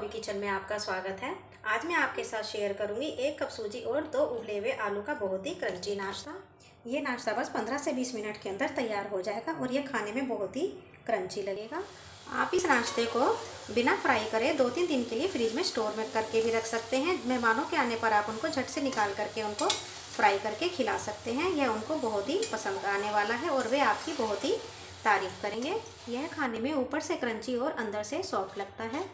Bobby kitchen में आपका स्वागत है। आज मैं आपके साथ शेयर करूंगी 1 कप सूजी और 2 उबले हुए आलू का बहुत ही क्रंची नाश्ता। ये नाश्ता बस 15 से 20 मिनट के अंदर तैयार हो जाएगा और ये खाने में बहुत ही क्रंची लगेगा। आप इस नाश्ते को बिना फ्राई करे 2-3 दिन के लिए फ्रिज में स्टोर में करके भी रख सकते हैं। मेहमानों के आने पर आप उनको झट से निकाल करके उनको फ्राई करके खिला सकते हैं। यह उनको बहुत ही पसंद आने वाला है और वे आपकी बहुत ही तारीफ़ करेंगे। यह खाने में ऊपर से क्रंची और अंदर से सॉफ्ट लगता है।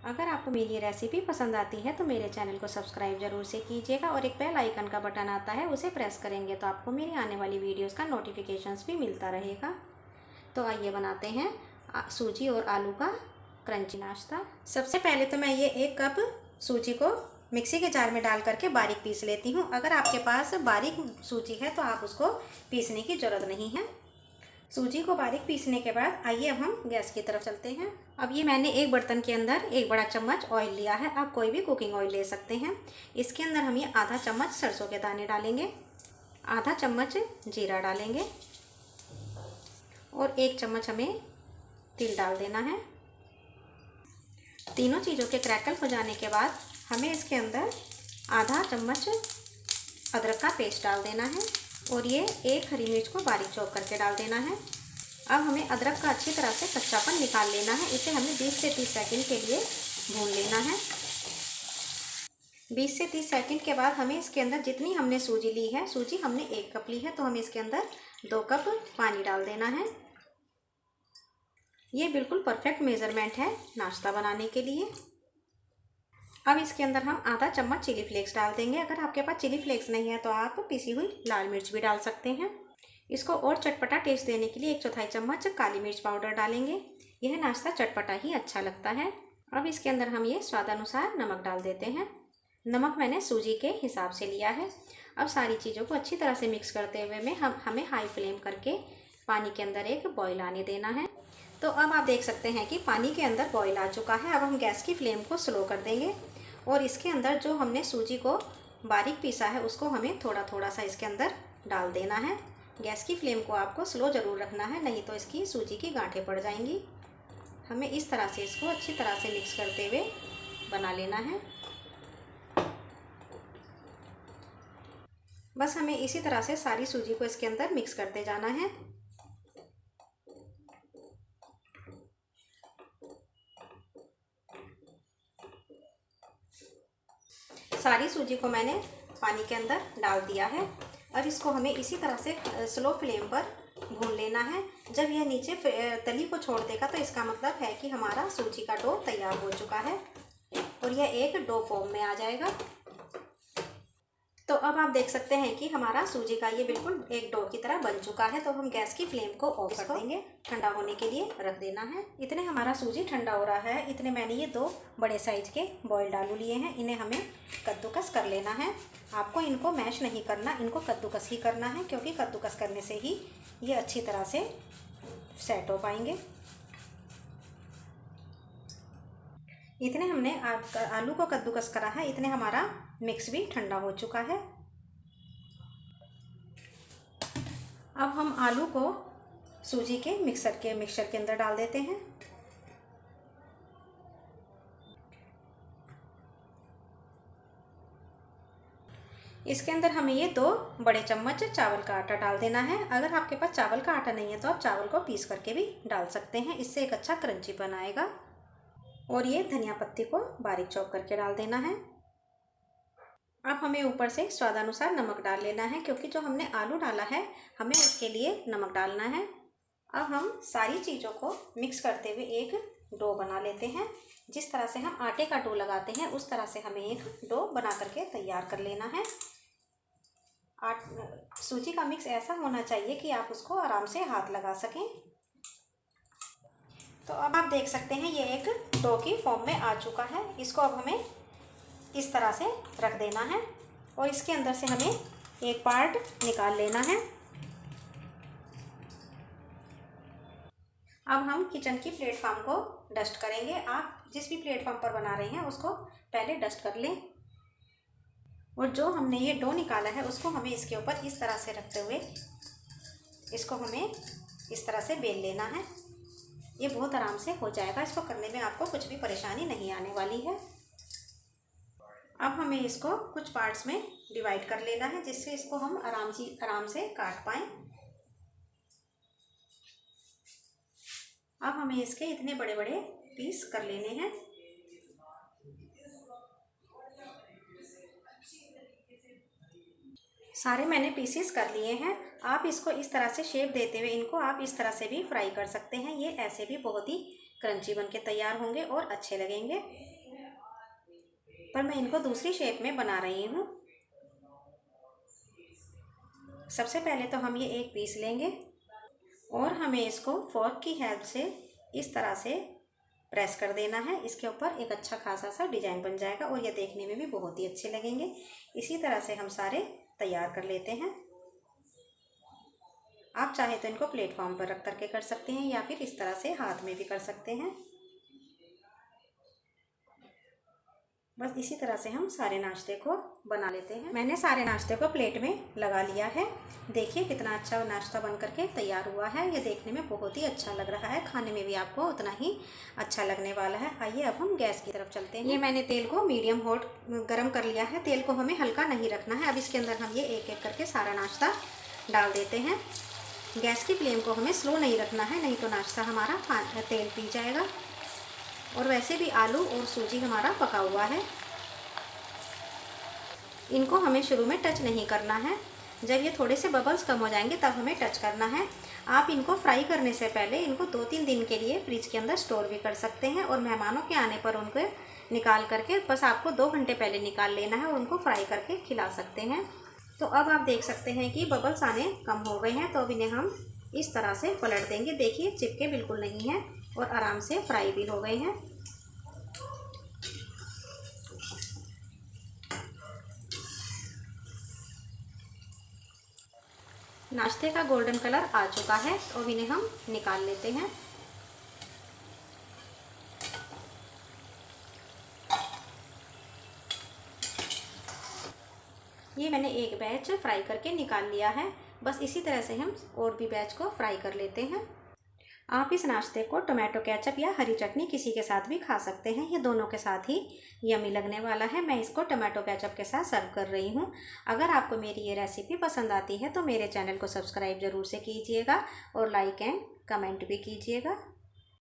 अगर आपको मेरी ये रेसिपी पसंद आती है तो मेरे चैनल को सब्सक्राइब ज़रूर से कीजिएगा और एक बेल आइकन का बटन आता है, उसे प्रेस करेंगे तो आपको मेरी आने वाली वीडियोस का नोटिफिकेशंस भी मिलता रहेगा। तो आइए बनाते हैं सूजी और आलू का क्रंची नाश्ता। सबसे पहले तो मैं ये 1 कप सूजी को मिक्सी के जार में डाल करके बारीक पीस लेती हूँ। अगर आपके पास बारीक सूजी है तो आप उसको पीसने की ज़रूरत नहीं है। सूजी को बारीक पीसने के बाद आइए अब हम गैस की तरफ चलते हैं। अब ये मैंने एक बर्तन के अंदर 1 बड़ा चम्मच ऑयल लिया है। आप कोई भी कुकिंग ऑयल ले सकते हैं। इसके अंदर हम ये आधा चम्मच सरसों के दाने डालेंगे, आधा चम्मच जीरा डालेंगे और 1 चम्मच हमें तिल डाल देना है। तीनों चीज़ों के क्रैकल हो जाने के बाद हमें इसके अंदर आधा चम्मच अदरक का पेस्ट डाल देना है और ये 1 हरी मिर्च को बारीक चॉप करके डाल देना है। अब हमें अदरक का अच्छी तरह से कच्चापन निकाल लेना है। इसे हमें 20 से 30 सेकंड के लिए भून लेना है। 20 से 30 सेकंड के बाद हमें इसके अंदर जितनी हमने सूजी ली है, सूजी हमने 1 कप ली है तो हमें इसके अंदर 2 कप पानी डाल देना है। ये बिल्कुल परफेक्ट मेज़रमेंट है नाश्ता बनाने के लिए। अब इसके अंदर हम आधा चम्मच चिली फ्लेक्स डाल देंगे। अगर आपके पास चिली फ्लेक्स नहीं है तो आप पिसी हुई लाल मिर्च भी डाल सकते हैं। इसको और चटपटा टेस्ट देने के लिए 1/4 चम्मच काली मिर्च पाउडर डालेंगे। यह नाश्ता चटपटा ही अच्छा लगता है। अब इसके अंदर हम ये स्वादानुसार नमक डाल देते हैं। नमक मैंने सूजी के हिसाब से लिया है। अब सारी चीज़ों को अच्छी तरह से मिक्स करते हुए हमें हाई फ्लेम करके पानी के अंदर एक बॉयल आने देना है। तो अब आप देख सकते हैं कि पानी के अंदर बॉयल आ चुका है। अब हम गैस की फ्लेम को स्लो कर देंगे और इसके अंदर जो हमने सूजी को बारीक पीसा है उसको हमें थोड़ा थोड़ा सा इसके अंदर डाल देना है। गैस की फ्लेम को आपको स्लो ज़रूर रखना है, नहीं तो इसकी सूजी की गांठें पड़ जाएंगी। हमें इस तरह से इसको अच्छी तरह से मिक्स करते हुए बना लेना है। बस हमें इसी तरह से सारी सूजी को इसके अंदर मिक्स करते जाना है। सारी सूजी को मैंने पानी के अंदर डाल दिया है। अब इसको हमें इसी तरह से स्लो फ्लेम पर भून लेना है। जब यह नीचे तली को छोड़ देगा तो इसका मतलब है कि हमारा सूजी का डो तैयार हो चुका है और यह एक डो फॉर्म में आ जाएगा। तो अब आप देख सकते हैं कि हमारा सूजी का ये बिल्कुल एक डो की तरह बन चुका है। तो हम गैस की फ्लेम को ऑफ कर देंगे, ठंडा होने के लिए रख देना है। इतने हमारा सूजी ठंडा हो रहा है, इतने मैंने ये 2 बड़े साइज के बॉइल्ड आलू लिए हैं। इन्हें हमें कद्दूकस कर लेना है। आपको इनको मैश नहीं करना, इनको कद्दूकस ही करना है, क्योंकि कद्दूकस करने से ही ये अच्छी तरह से सेट हो पाएंगे। इतने हमने आलू को कद्दूकस करा है, इतने हमारा मिक्स भी ठंडा हो चुका है। अब हम आलू को सूजी के मिक्सर के अंदर डाल देते हैं। इसके अंदर हमें ये 2 बड़े चम्मच चावल का आटा डाल देना है। अगर आपके पास चावल का आटा नहीं है तो आप चावल को पीस करके भी डाल सकते हैं, इससे एक अच्छा क्रंचीपन आएगा। और ये धनिया पत्ती को बारीक चॉप करके डाल देना है। अब हमें ऊपर से स्वादानुसार नमक डाल लेना है, क्योंकि जो हमने आलू डाला है हमें उसके लिए नमक डालना है। अब हम सारी चीज़ों को मिक्स करते हुए एक डो बना लेते हैं। जिस तरह से हम आटे का डो लगाते हैं उस तरह से हमें एक डो बना करके तैयार कर लेना है। सूजी का मिक्स ऐसा होना चाहिए कि आप उसको आराम से हाथ लगा सकें। तो अब आप देख सकते हैं ये एक डो की फॉर्म में आ चुका है। इसको अब हमें इस तरह से रख देना है और इसके अंदर से हमें एक पार्ट निकाल लेना है। अब हम किचन की प्लेटफॉर्म को डस्ट करेंगे। आप जिस भी प्लेटफॉर्म पर बना रहे हैं उसको पहले डस्ट कर लें और जो हमने ये डो निकाला है उसको हमें इसके ऊपर इस तरह से रखते हुए इसको हमें इस तरह से बेल लेना है। ये बहुत आराम से हो जाएगा। इसको करने में आपको कुछ भी परेशानी नहीं आने वाली है। अब हमें इसको कुछ पार्ट्स में डिवाइड कर लेना है, जिससे इसको हम आराम से काट पाएँ। अब हमें इसके इतने बड़े बड़े पीस कर लेने हैं। सारे मैंने पीसेस कर लिए हैं। आप इसको इस तरह से शेप देते हुए इनको आप इस तरह से भी फ्राई कर सकते हैं। ये ऐसे भी बहुत ही क्रंची बन के तैयार होंगे और अच्छे लगेंगे, पर मैं इनको दूसरी शेप में बना रही हूँ। सबसे पहले तो हम ये एक पीस लेंगे और हमें इसको फोर्क की हेल्प से इस तरह से प्रेस कर देना है। इसके ऊपर एक अच्छा खासा सा डिजाइन बन जाएगा और ये देखने में भी बहुत ही अच्छे लगेंगे। इसी तरह से हम सारे तैयार कर लेते हैं। आप चाहे तो इनको प्लेटफॉर्म पर रख करके कर सकते हैं या फिर इस तरह से हाथ में भी कर सकते हैं। बस इसी तरह से हम सारे नाश्ते को बना लेते हैं। मैंने सारे नाश्ते को प्लेट में लगा लिया है। देखिए कितना अच्छा नाश्ता बन करके तैयार हुआ है। ये देखने में बहुत ही अच्छा लग रहा है, खाने में भी आपको उतना ही अच्छा लगने वाला है। आइए अब हम गैस की तरफ चलते हैं। ये मैंने तेल को मीडियम हॉट गर्म कर लिया है। तेल को हमें हल्का नहीं रखना है। अब इसके अंदर हम ये एक एक करके सारा नाश्ता डाल देते हैं। गैस की फ्लेम को हमें स्लो नहीं रखना है, नहीं तो नाश्ता हमारा तेल पी जाएगा। और वैसे भी आलू और सूजी हमारा पका हुआ है। इनको हमें शुरू में टच नहीं करना है। जब ये थोड़े से बबल्स कम हो जाएंगे तब हमें टच करना है। आप इनको फ्राई करने से पहले इनको 2-3 दिन के लिए फ्रिज के अंदर स्टोर भी कर सकते हैं और मेहमानों के आने पर उनको निकाल करके बस आपको 2 घंटे पहले निकाल लेना है और उनको फ्राई करके खिला सकते हैं। तो अब आप देख सकते हैं कि बबल्स आने कम हो गए हैं। तो अब इन्हें हम इस तरह से पलट देंगे। देखिए चिपके बिल्कुल नहीं हैं और आराम से फ्राई भी हो गए हैं। नाश्ते का गोल्डन कलर आ चुका है तो अब इन्हें हम निकाल लेते हैं। ये मैंने एक बैच फ्राई करके निकाल लिया है। बस इसी तरह से हम और भी बैच को फ्राई कर लेते हैं। आप इस नाश्ते को टोमेटो केचप या हरी चटनी किसी के साथ भी खा सकते हैं। ये दोनों के साथ ही यमी लगने वाला है। मैं इसको टोमेटो केचप के साथ सर्व कर रही हूँ। अगर आपको मेरी ये रेसिपी पसंद आती है तो मेरे चैनल को सब्सक्राइब ज़रूर से कीजिएगा और लाइक एंड कमेंट भी कीजिएगा।